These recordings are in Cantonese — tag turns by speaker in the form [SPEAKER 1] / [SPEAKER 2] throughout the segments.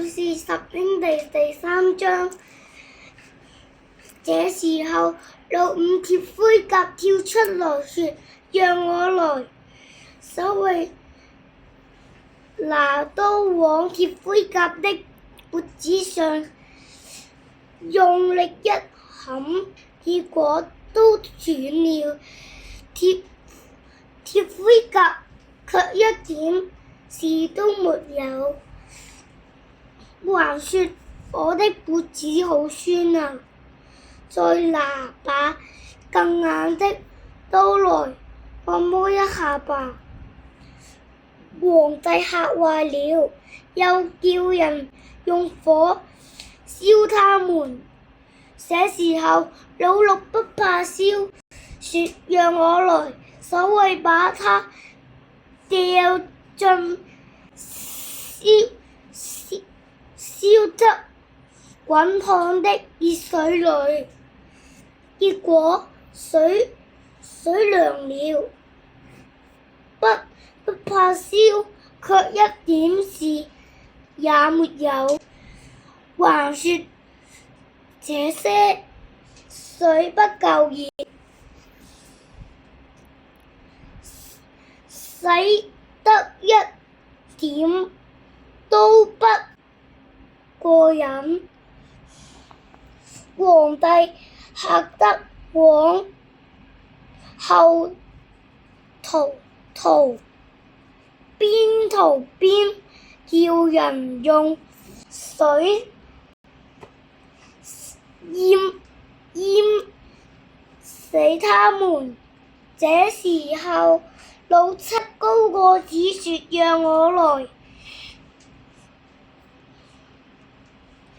[SPEAKER 1] 是十兄弟第三章。這時候，老五鐵盔甲跳出來說：讓我來！守衛拿刀往鐵盔甲的脖子上用力一砍，結果都斷了。鐵盔甲卻一點事都沒有，還說我的脖子好酸啊！再拿把更硬的刀來按摩一下吧。皇帝嚇壞了，又叫人用火燒他們。這時候老六不怕燒，說讓我來。守衛把他掉進燒得滾燙的熱水裏，結果水涼了，不怕燒，卻一點事也沒有，還說這些水不夠熱，洗得一點都不過癮。皇帝嚇得往後逃，邊逃邊叫人用水淹死他們。這時候老七高個子說讓我來。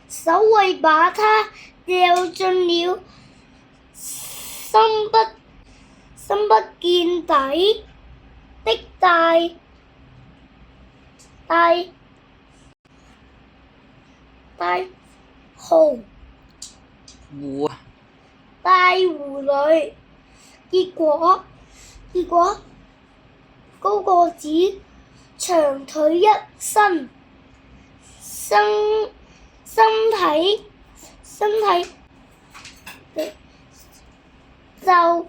[SPEAKER 1] 守衛把他掉進了深不見底的大湖裏，結果高個子長腿一伸，身體就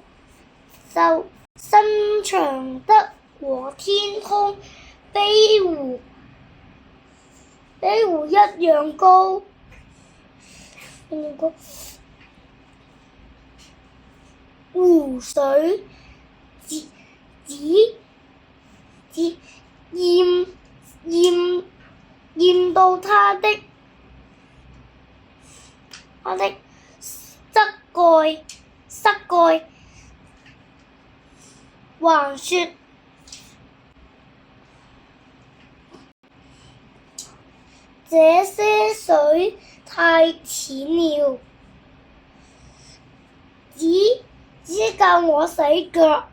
[SPEAKER 1] 伸長得和天空飛狐一樣高。湖水只淹到他的膝蓋，還說這些水太淺了，只夠我洗腳。